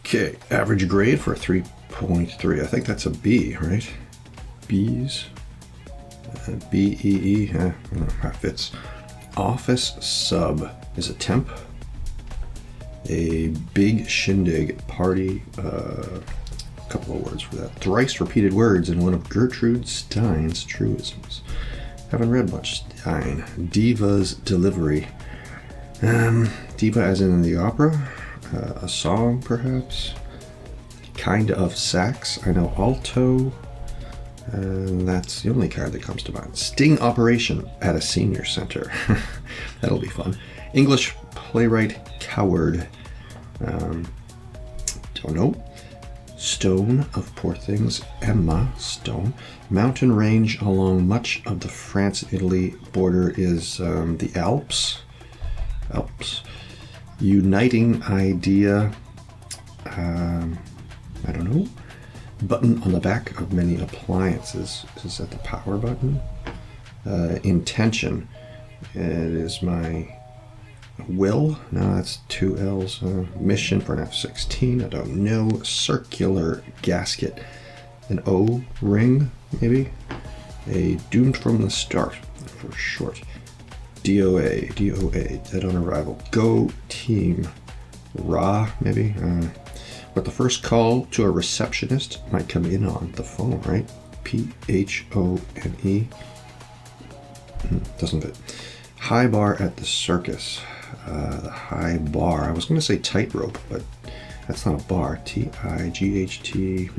Okay, average grade for a 3.3. I think that's a B, right? B's. B-E-E. I don't know how it fits. Office sub is a temp. A big shindig party. A couple of words for that. Thrice repeated words in one of Gertrude Stein's truisms. Haven't read much Stein. Diva's delivery. Diva as in the opera. A song, perhaps. Kind of sax. I know alto. And that's the only card that comes to mind. Sting operation at a senior center. That'll be fun. English playwright coward. Don't know. Stone of Poor Things. Emma Stone. Mountain range along much of the France-Italy border is the Alps. Uniting idea. I don't know. Button on the back of many appliances. Is that the power button? Intention. It is my will. No, that's 2 L's. Mission for an F-16. I don't know. Circular gasket. An O ring, maybe? A doomed from the start, for short. DOA. Dead on arrival. Go team. Ra, maybe? But the first call to a receptionist might come in on the phone, right? P-H-O-N-E. Doesn't fit. High bar at the circus. The high bar. I was going to say tightrope, but that's not a bar. T-I-G-H-T.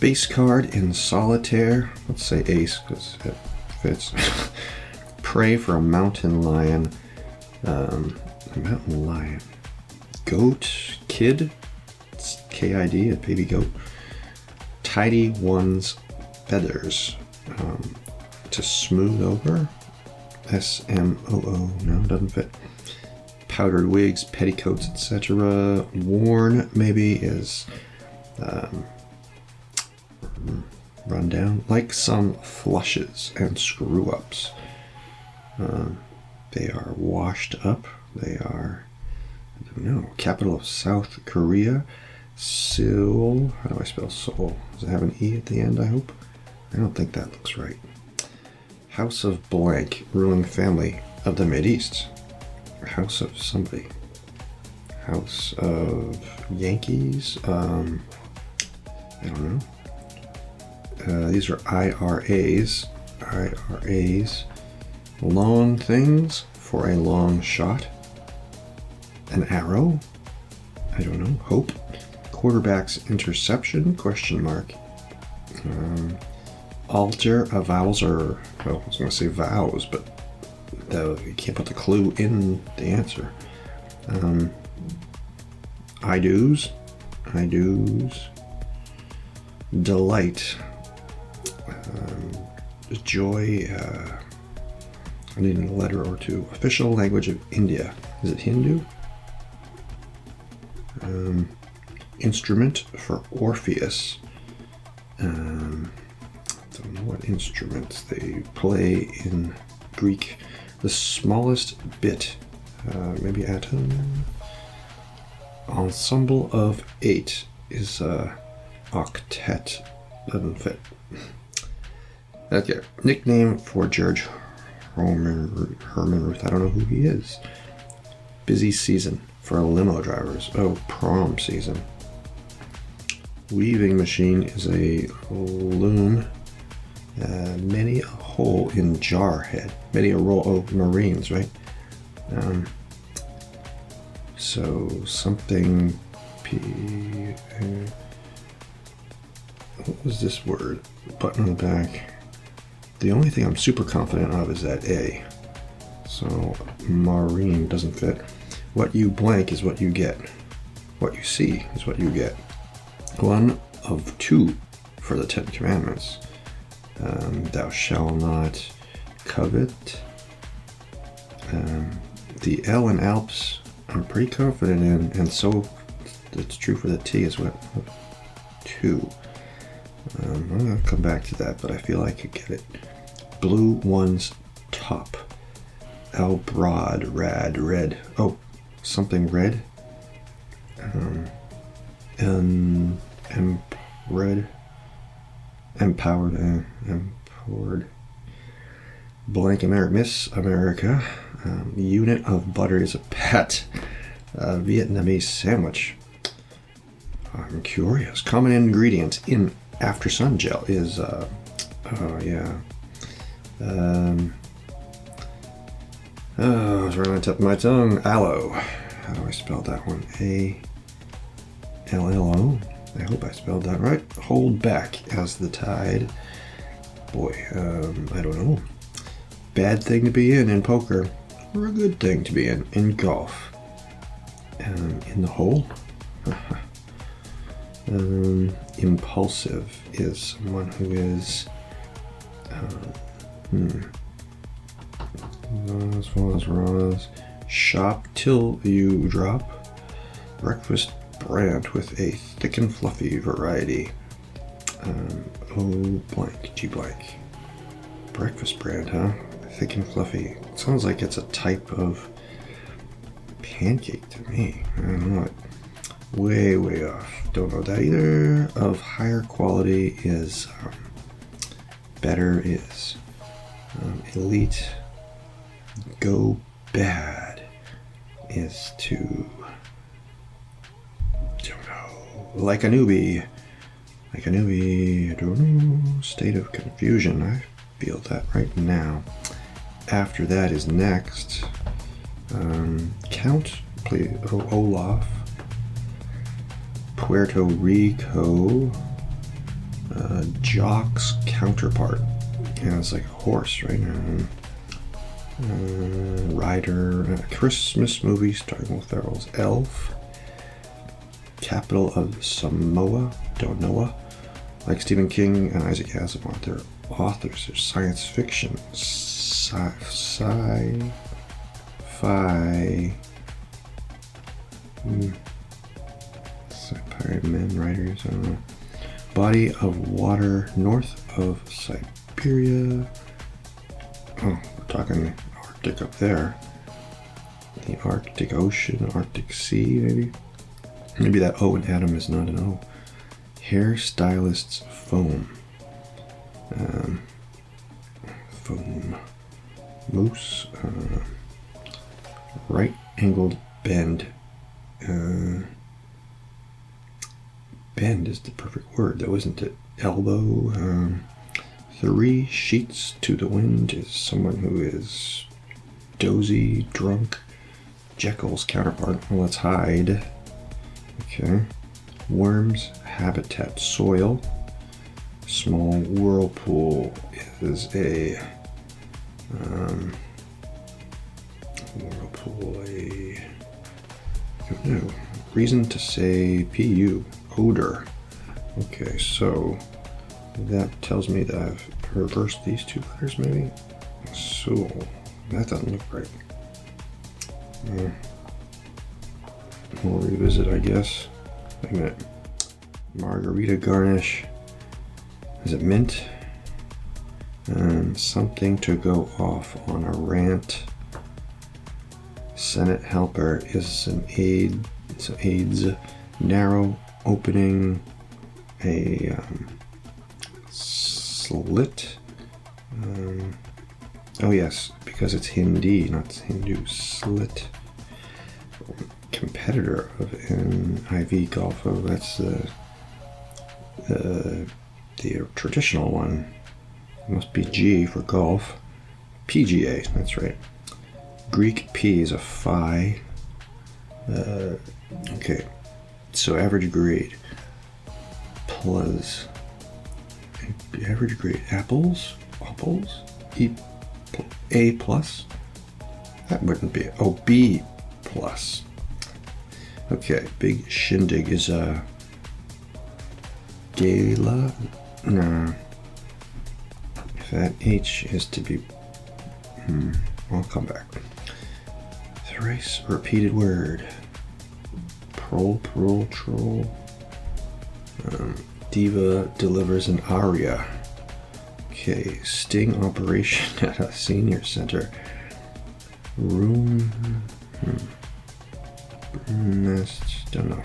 Base card in solitaire. Let's say ace because it fits. Pray for a mountain lion. Mountain lion. Goat. Kid. It's K-I-D, a baby goat. Tidy one's feathers. To smooth over. S-M-O-O. No, doesn't fit. Powdered wigs, petticoats, etc. Worn, maybe, is run down. Like some flushes and screw-ups. They are washed up. They are, I don't know, capital of South Korea. Seoul. How do I spell Seoul? Does it have an E at the end, I hope? I don't think that looks right. House of blank, ruling family of the Mideast. House of somebody. House of Yankees. I don't know. These are IRAs. IRAs. Long things for a long shot. An arrow. I don't know. Hope. Quarterback's interception? Question mark. Alter. Vowels are, well, I was going to say vows, but you can't put the clue in the answer. I do's. Delight. Joy. I need a letter or two. Official language of India. Is it Hindu? Instrument for Orpheus. Don't know what instruments they play in Greek. The smallest bit. Maybe atom. Ensemble of 8 is octet. Doesn't fit. Okay. Nickname for George Herman Ruth. I don't know who he is. Busy season for limo drivers. Oh, prom season. Weaving machine is a loom. Many a hole in jar head. Many a roll. Oh, Marines, right? So something. What was this word? Button on the back. The only thing I'm super confident of is that A. So Marine doesn't fit. What you blank is what you get. What you see is what you get. One of 2 for the 10 Commandments. Thou shalt not covet. The L in Alps I'm pretty confident in, and so it's true for the T as well. 2. I'm going to come back to that, but I feel I could get it. Blue one's top. L broad, rad, red. Oh, something red. Empowered. Blank America, Miss America. Unit of butter is a pet. Vietnamese sandwich. I'm curious. Common ingredient in After Sun gel is, oh yeah. It's right on the tip of my tongue. Aloe. How do I spell that one? A-L-L-O. I hope I spelled that right. Hold back as the tide. Boy, I don't know. Bad thing to be in poker, or a good thing to be in golf. In the hole? Impulsive is someone who is shop till you drop. Breakfast brand with a thick and fluffy variety. O blank, G blank. Breakfast brand, huh? Thick and fluffy. It sounds like it's a type of pancake to me. I don't know it. Way off. Don't know that either. Of higher quality is better is elite. Go bad is to don't know. Like a newbie. I don't know. State of confusion. I feel that right now. After that is next. Count, please. Olaf. Puerto Rico. Jock's counterpart. Yeah, it's like a horse, right? Rider. Christmas movie starring Will Ferrell's Elf. Capital of Samoa. Don't know. Like Stephen King and Isaac Asimov, they're authors. They're science fiction. Sci-fi. Men, writers, I don't know. Body of water north of Siberia. Oh, we're talking Arctic up there. The Arctic Ocean, Arctic Sea, maybe? Maybe that O in Adam is not an O. Hairstylist's foam. Foam. Moose. Right angled bend. Bend is the perfect word, though, isn't it? Elbow. 3 sheets to the wind is someone who is dozy, drunk. Jekyll's counterpart. Well, let's hide. Okay. Worms habitat soil. Small whirlpool is a reason to say pu. Odor. Okay, so that tells me that I've reversed these 2 letters, maybe. So that doesn't look right. We'll revisit, I guess. Wait a minute. Margarita garnish. Is it mint? Something to go off on a rant. Senate helper is an aid. So aids. Narrow opening. A slit. Oh yes, because it's Hindi, not Hindu. Slit. Competitor of NIV golf. Oh, that's the traditional one. It must be G for golf. PGA, that's right. Greek P is a phi. Okay, so average grade. Plus average grade. Apples. A plus. That wouldn't be. Oh, B plus. Okay, big shindig is a gala. No. If that H is to be, I'll come back. Thrice repeated word. Troll. Diva delivers an aria. Okay, sting operation at a senior center. Room. Nest. Don't know.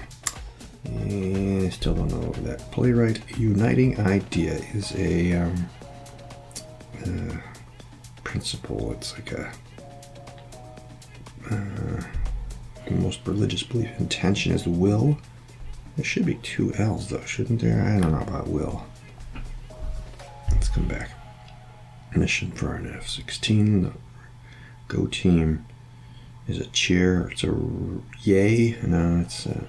And I still don't know that playwright. Uniting idea is a principle. It's like a most religious belief. Intention is will. There should be 2 L's though, shouldn't there? I don't know about will. Let's come back. Mission for an F-16. The go team is a cheer. It's a yay. No, it's a...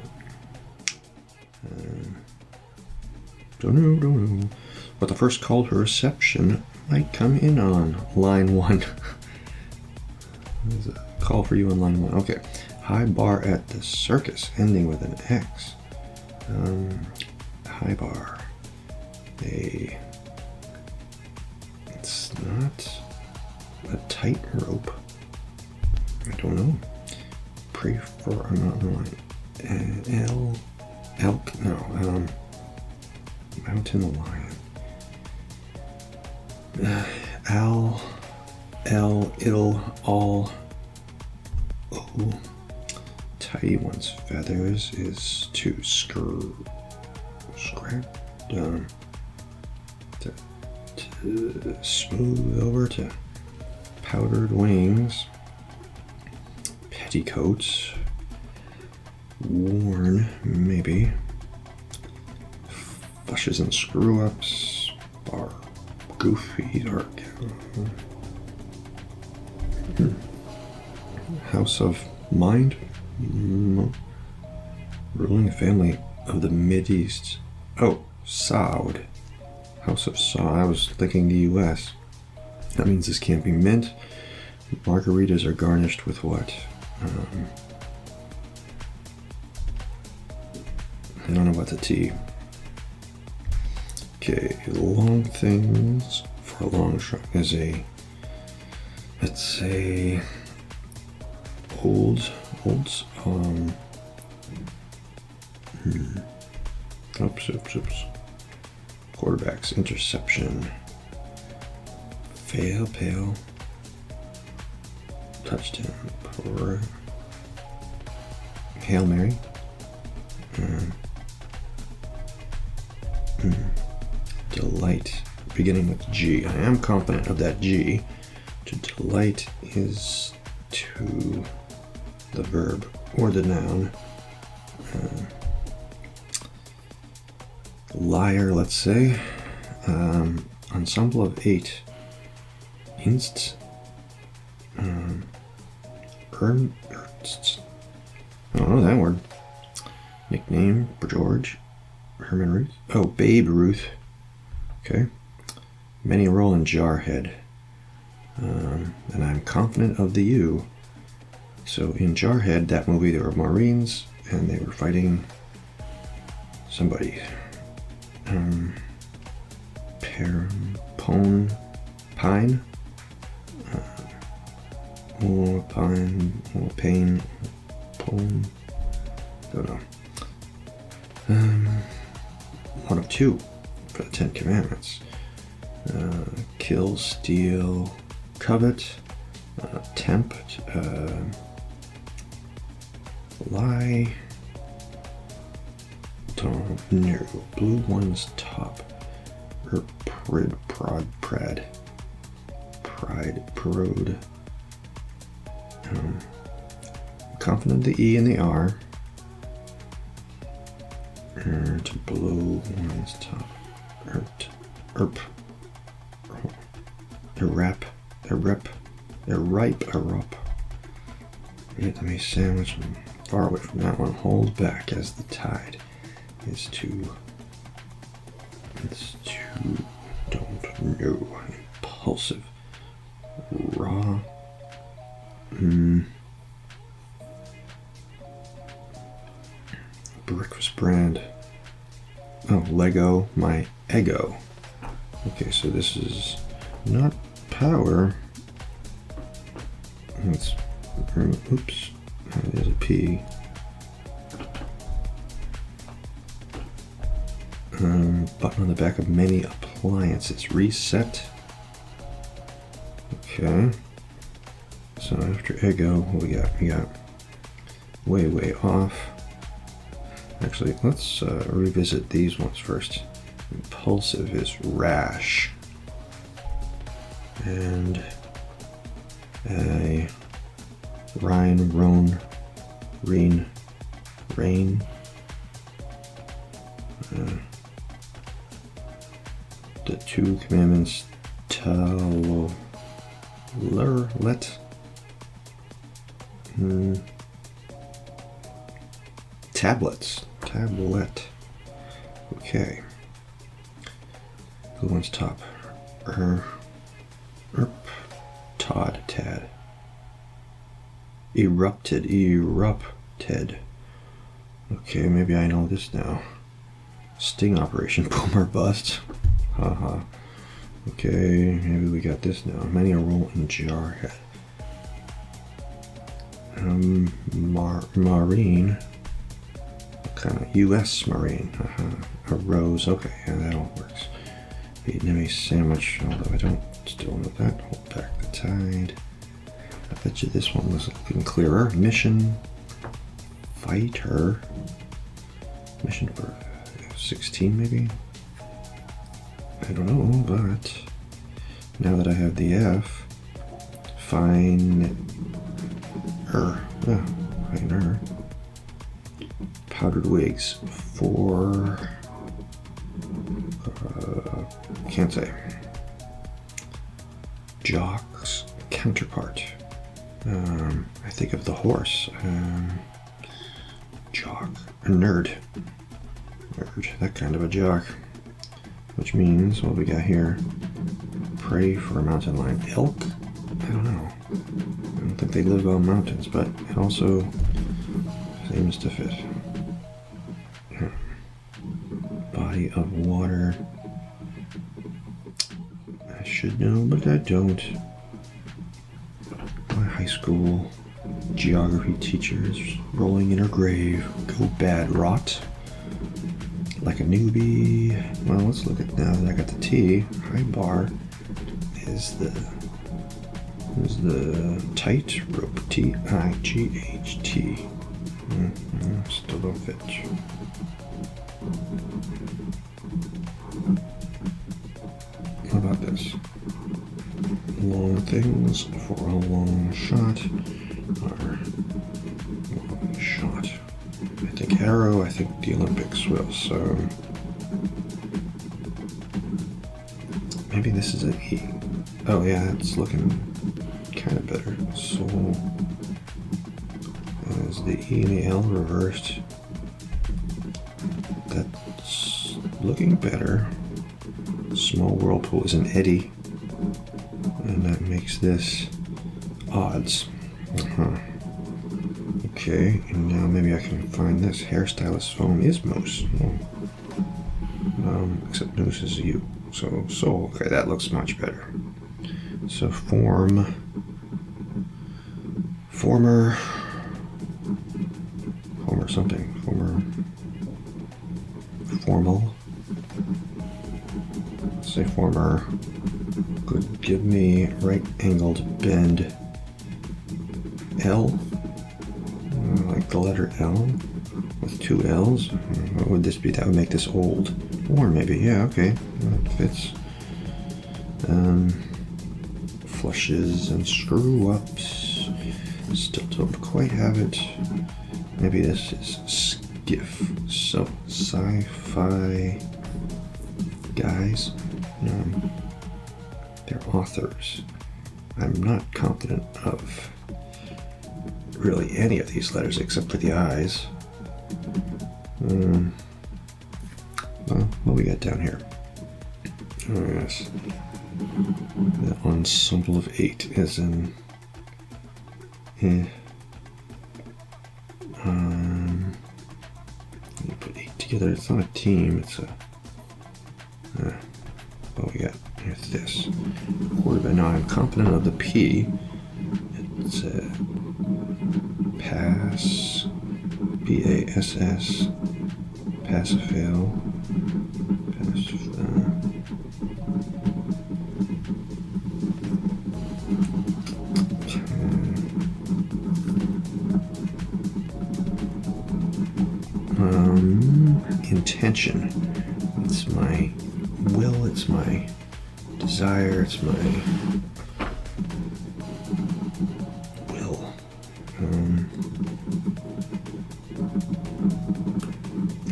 don't know. But the first call to reception might come in on line 1. There's a call for you on line 1. Okay. High bar at the circus, ending with an X. High bar. It's not a tightrope. I don't know. Prefer, I'm not in line. Elk, no, mountain lion. All, oh, tidy one's feathers is to scrap down, to smooth over to powdered wings, petticoats, worn, maybe, flushes and screw-ups, bar, goofy, or house of mind, ruling family of the Mideast. Oh, Saud, house of Saud. I was thinking the U.S. That means this can't be mint. Margaritas are garnished with what? I don't know about the tea. Okay, long things for a long shot is a, let's say, oops, quarterbacks, interception, fail, pale, touchdown, Hail Mary, delight, beginning with G. I am confident of that G. To delight is to the verb or the noun. Liar, let's say. Ensemble of 8. Inst. Ernst. I don't know that word. Nickname, George. Herman Ruth. Oh, Babe Ruth. Okay. Many roll in Jarhead. And I'm confident of the U. So in Jarhead, that movie, there were Marines and they were fighting somebody. Pine. Pain. Pone. Don't know. One of 2 for the 10 Commandments. Kill, steal, covet, tempt, lie, don't know, blue one's top, pride, parode, confident the E and the R, to blow one's top, ripe, Vietnamese sandwich. I'm far away from that one. Hold back as the tide is to. It's too. Don't know. Impulsive. Raw. Breakfast brand. Oh, Lego. My ego. Okay, so this is not power. It's, oops, there's a P. Button on the back of many appliances. Reset. Okay. So after ego, what we got? We got way off. Actually, let's revisit these ones first. Impulsive is rash. And a Rhine, Rhone, Reen, Rain. The two commandments, let. Tablets. Tablet. Okay. Who wants top? Todd. Tad. Erupted. Okay, maybe I know this now. Sting operation. Boom or bust. Haha. Okay, maybe we got this now. Many a roll in jarhead. Marine. Kind of U.S. Marine. A rose. Okay, yeah, that all works. Vietnamese sandwich, although I don't still know that. Hold back the tide. I bet you this one was looking clearer. Mission fighter. Mission for 16 maybe? I don't know, but now that I have the F, finer. Powdered wigs for can't say. Jock's counterpart. I think of the horse. Jock. A nerd. That kind of a jock. Which means, what we got here? Prey for a mountain lion. Elk? I don't know. I don't think they live on mountains, but it also seems to fit. Body of water. I should know, but I don't. My high school geography teacher is rolling in her grave. Go bad rot. Like a newbie. Well, let's look at now that I got the T. High bar is the tight rope. T-I-G-H-T. Still don't fit. How about this? Long things for a long shot are long shot. I think arrow, I think the Olympics will, so maybe this is an E. Oh yeah, it's looking kind of better. So as the E and the L reversed, that's looking better. Small whirlpool is an eddy, and that makes this odds. Okay, and now maybe I can find this. Hairstylist foam is moose. Except noose is a U. So okay, that looks much better. So former, formal. Say former. Could give me right angled bend. L. Like the letter L with two L's. What would this be? That would make this old. Or maybe, yeah, okay. That fits. Flushes and screw ups. Still don't quite have it. Maybe this is skiff. So, sci-fi guys. They're authors. I'm not confident of really any of these letters except for the I's. Well, what we got down here? Oh yes. The ensemble of 8 is in you put 8 together, it's not a team, it's a what we got? Here's this. Now I'm confident of the P. It's a pass, P-A-S-S, passifail, intention. It's my will, it's my desire, it's my will.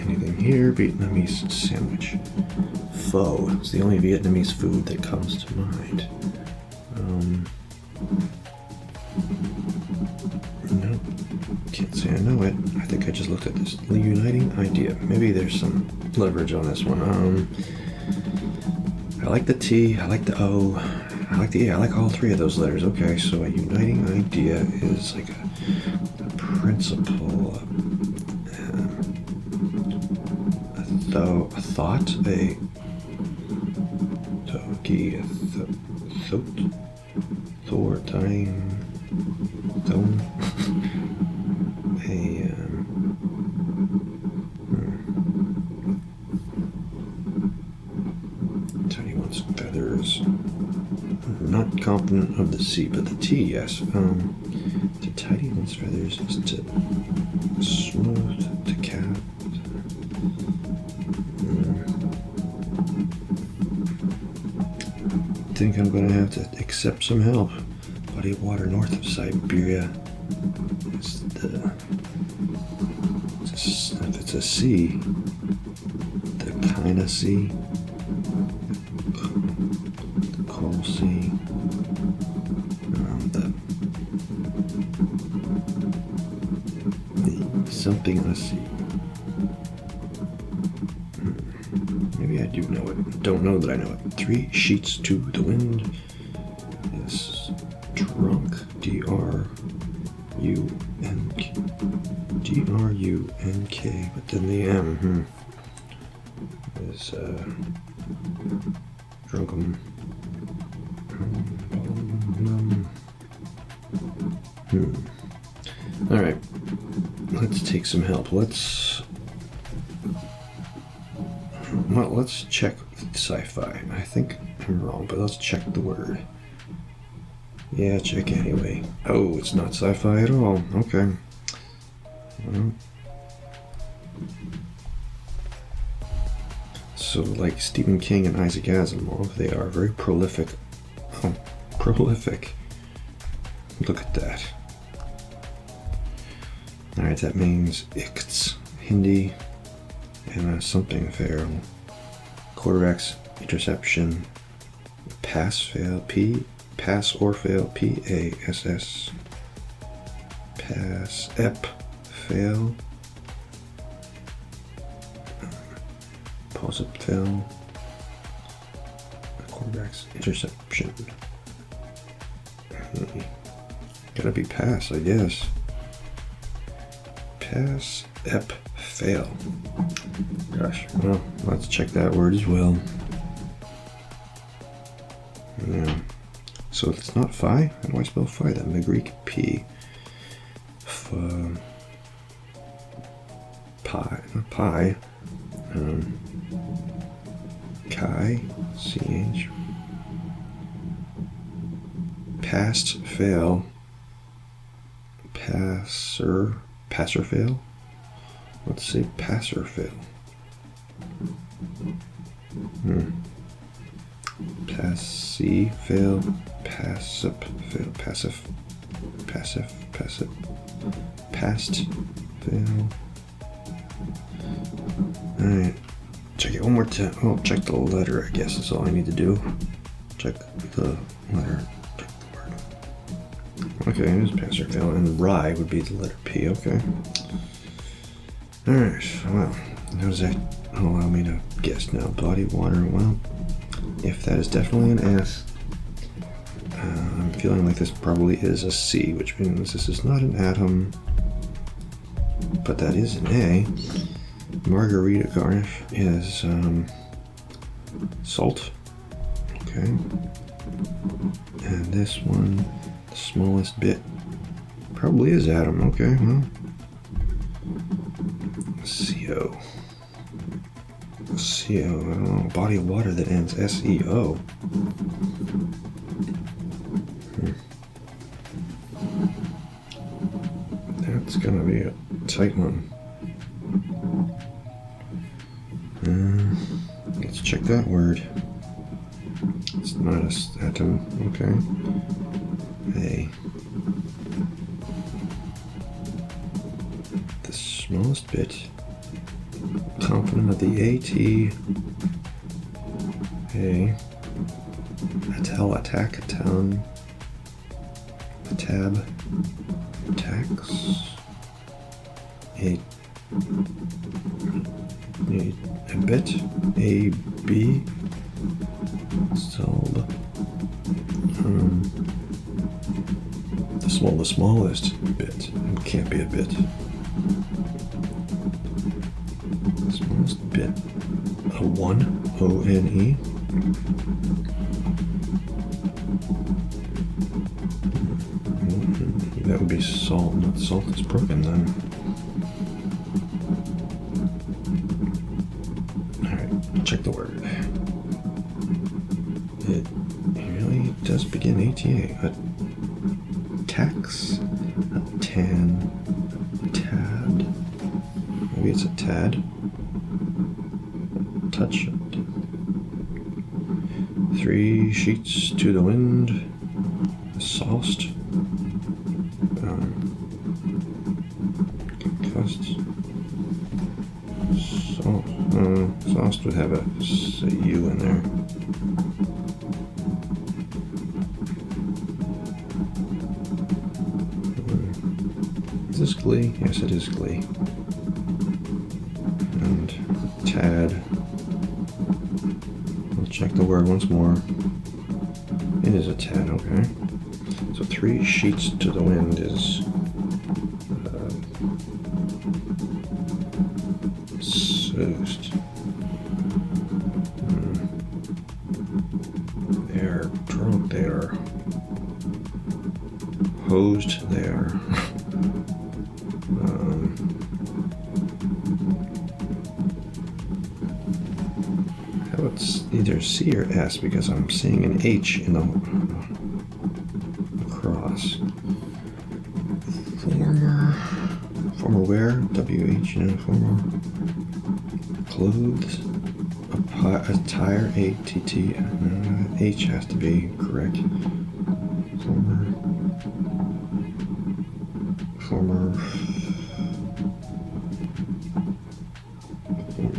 Anything here? Vietnamese sandwich. Pho is the only Vietnamese food that comes to mind. No, can't say I know it. I think I just looked at this uniting idea. Maybe there's some leverage on this one. I like the T, I like the O, I like the A, I like all three of those letters. Okay, so a uniting idea is like a principle, a thought, a thought, Tiny one's feathers. I'm not confident of the C, but the T, yes. To tidy one's feathers is to smooth, to cap. I think I'm going to have to accept some help. Body of water north of Siberia. If it's a sea, the kind of sea, the coral sea, the something on a sea. Maybe I do know it. Don't know that I know it. 3 sheets to the wind. Yes, drunk. D-R-U-N-K, but then the M is drunken. All right, let's take some help. Let's check sci-fi. I think I'm wrong, but let's check the word. Yeah, check anyway. Oh, it's not sci-fi at all. Okay. Well, so like Stephen King and Isaac Asimov, they are very prolific. Oh, prolific. Look at that. Alright, that means ICTS, Hindi, and something fail. Quarterbacks, interception, pass, fail, pass or fail, P-A-S-S, pass, ep, fail, pause up, fail, quarterbacks, interception. Gotta be pass, I guess. Pass, ep, fail. Gosh, well, let's check that word as well. Yeah. So if it's not phi, how do I spell phi then? The Greek P. Pi. Chi, CH. Past, fail. Passer, fail. Let's say passer, fail. Passy, fail. Passive, fail. Passive. Past, fail. Alright. Check it one more time. Oh, check the letter, I guess is all I need to do. Check the letter. Check the word. Okay, it is pass or fail. And rye would be the letter P. Okay. Alright, well, how does that allow me to guess now? Body of water, well, if that is definitely an S, I'm feeling like this probably is a C, which means this is not an atom, but that is an A. Margarita garnish is salt. Okay. And this one, the smallest bit, probably is atom. Okay, well. CO. I don't know, body of water that ends SEO. That's gonna be a tight one. check that word. It's not a atom, okay. The smallest bit. Confident of the AT. Atel, attack, aton. A tab. Tax. A bit. A B. Solve. The smallest bit. It can't be a bit. The smallest bit. A 1. O-N-E. That would be salt. Not salt is broken then. Alright, check the word. It really does begin ATA. A tax, a tan, a tad. Maybe it's a tad. Touch it. 3 sheets to the wind. Sauced. Concussed. Sauced would have a U in there. Is this Glee? Yes, it is Glee. And tad. I'll check the word once more. It is a tad, okay. So 3 sheets to the wind is soused. They are drunk, they are hosed, they are how about either C or S, because I'm seeing an H in the cross. Former wear, W-H, former clothes, attire, A-T-T, H has to be correct. Former,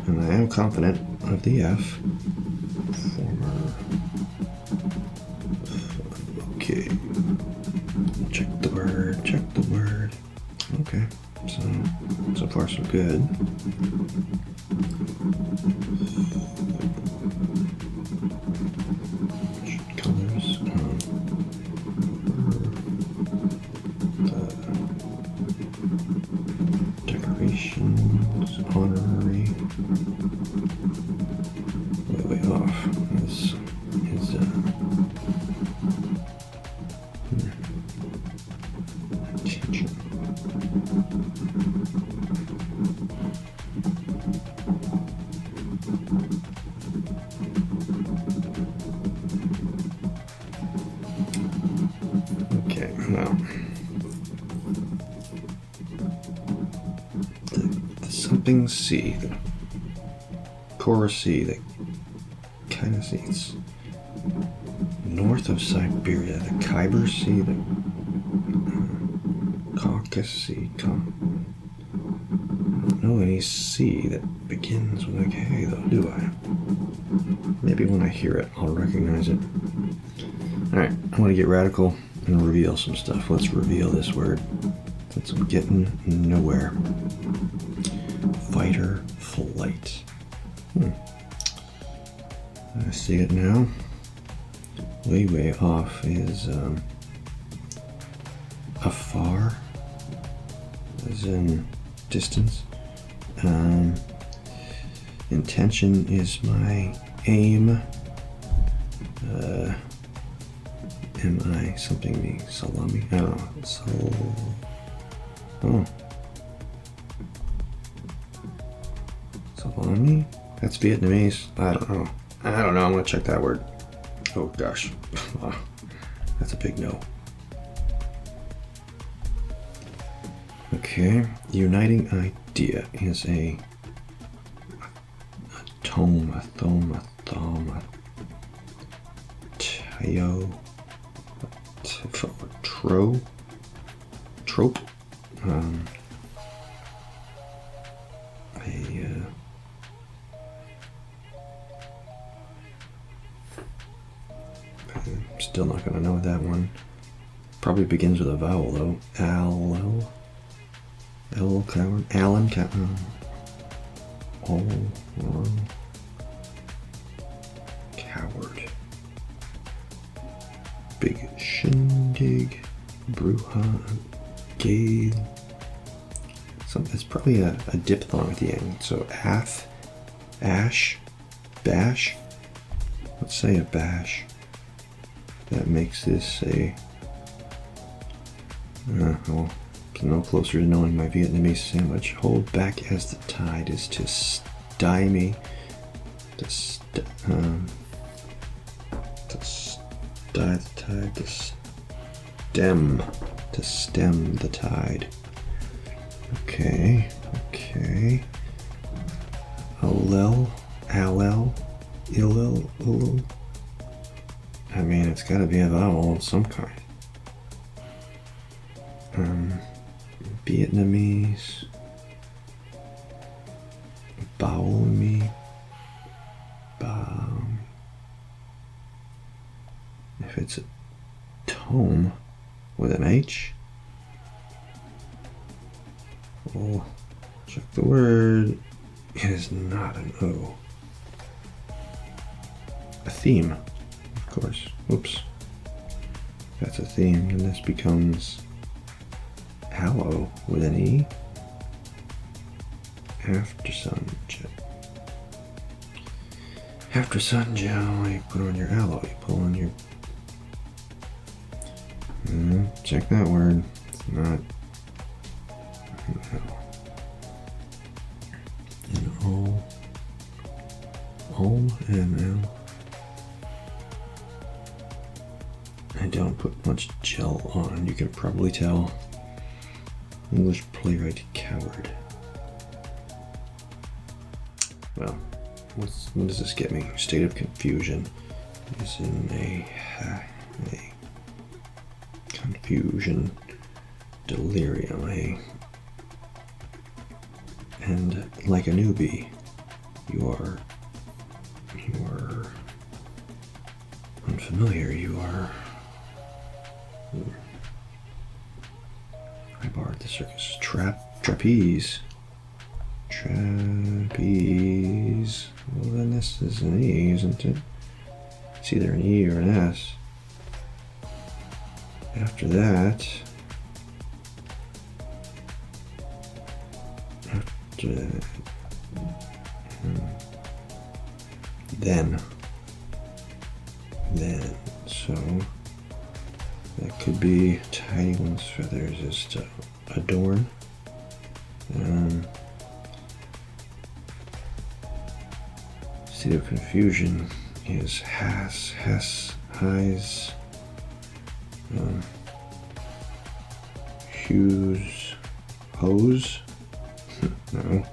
and I am confident of the F. Former, okay. Check the word. Okay, so far so good. Colors, decorations, honorary. Way off. This is attention. Okay, well, the something C, the chorus C, the kind of C, it's north of Siberia, the Khyber Sea, the Caucasus Sea, I don't know any C that begins with a K though, do I? Maybe when I hear it, I'll recognize it. Alright, I want to get radical and reveal some stuff. Let's reveal this word since I'm getting nowhere. Fighter flight. I see it now. Way off is afar, as in distance. Intention is my aim. Am I something me? Salami? I don't know. Salami? That's Vietnamese? I don't know. I'm gonna check that word. Oh gosh. That's a big no. Okay. Uniting idea is a tome, trope. I'm still not going to know that one. Probably begins with a vowel though. Coward. Alan Coward. Coward. Big shindig. Bruja. Gale. It's probably a diphthong at the end. So ash, bash. Let's say a bash. That makes this a. Well, it's no closer to knowing my Vietnamese sandwich. Hold back as the tide is to stymie. To stem the tide. Okay. Allel, illel. I mean, it's got to be a vowel of some kind. Vietnamese. Bao me. If it's a tome with an H. Oh, check the word. It is not an O. A theme, of course. Oops. That's a theme, and this becomes aloe with an E. After sun gel, you put on your aloe. You pull on your. Check that word. It's not. N-O. I don't put much gel on, you can probably tell. English playwright coward. Well, what does this get me? State of confusion is in a confusion, delirium, and like a newbie, you are unfamiliar. You are. I barred the circus. Trapeze. Well, then this is an E, isn't it? It's either an E or an S. After that, then, so that could be tidy one's feathers is to adorn. State of confusion is highs, hues, hose, no,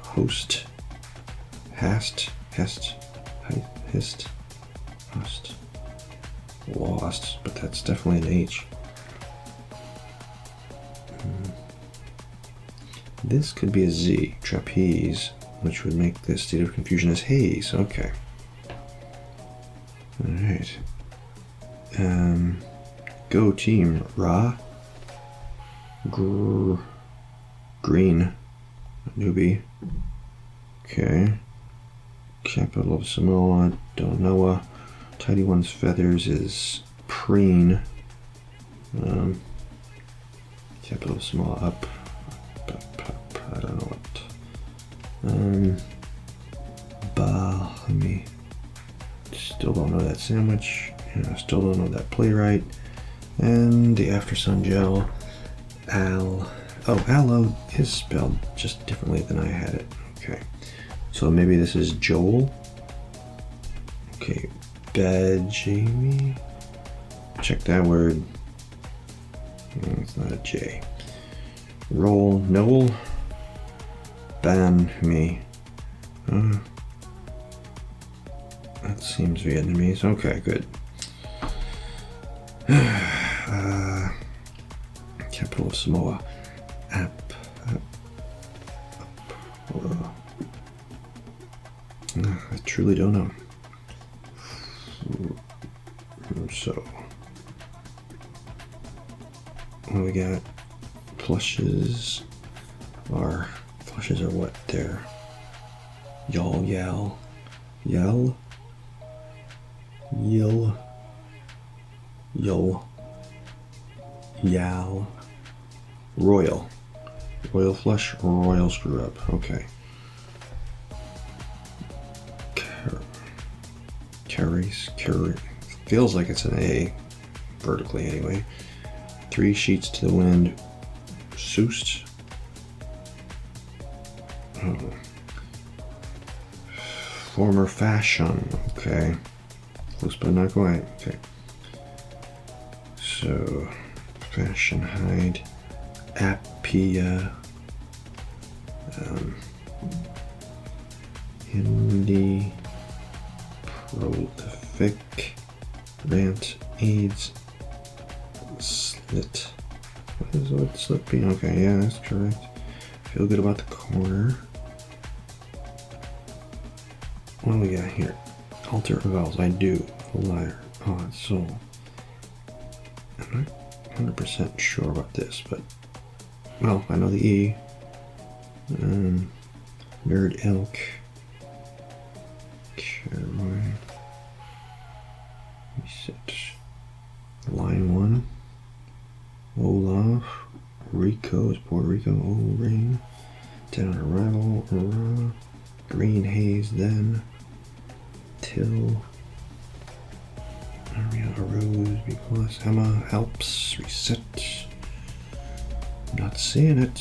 host, hist, host, lost, but that's definitely an H. This could be a Z, trapeze, which would make this state of confusion as haze. Okay. All right. Go team. Green. Newbie. Okay. Capital of Samoa. Donoa. Tidy one's feathers is preen. Capital of Samoa up. I don't know what. Bahami. Still don't know that sandwich. Still don't know that playwright. And the after sun gel. Aloe is spelled just differently than I had it. Okay. So maybe this is Joel. Okay. Bajimi. Check that word. It's not a J. Roll. Noel. Ban me. That seems Vietnamese. Okay, good. Capital of Samoa. I truly don't know. So, what do we got? Flushes are what there? Y'all, yell, yell, yill, yul, yal, royal flush, royal screw up. Okay. Carries, feels like it's an A, vertically anyway. 3 sheets to the wind, soused. Oh. Former fashion, okay. Close but not quite, okay. So, fashion hide, Appia, Hindi, prolific, rant, AIDS, slit. What is what slit being? Okay, yeah, that's correct. Feel good about the corner. What do we got here? Alter vowels. I do. Liar. Odd soul. I'm not 100% sure about this, but well, I know the E. Nerd elk. Caroline. Reset. Line 1. Olaf. Rico is Puerto Rico. O-ring. 10 on arrival. Green haze then. Till. Aria Rose B plus. Emma Alps. Reset. Not seeing it.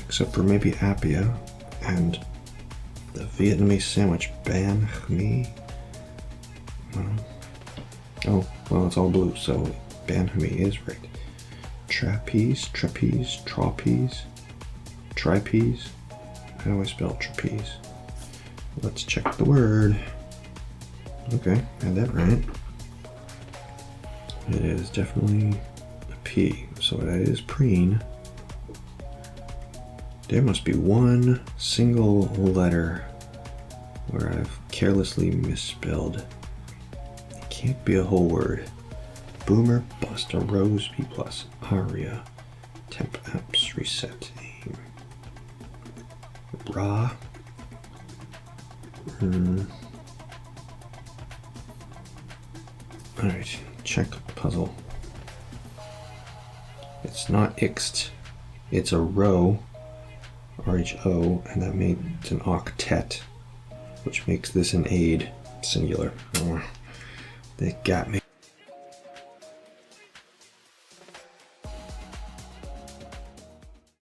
Except for maybe Appia and the Vietnamese sandwich Ban Mi. Oh, well, it's all blue, so Ban Mi is right. Trapeze. How do I spell trapeze? Let's check the word. Okay, had that right. It is definitely a P, so that is preen. There must be one single letter where I've carelessly misspelled. It can't be a whole word. Boomer, bust, a rose, B plus, aria, temp, apps, reset, aim, raw, Alright, check puzzle. It's not ixed, it's a row, R-H-O, and that makes an octet, which makes this an aid, singular. Oh, they got me.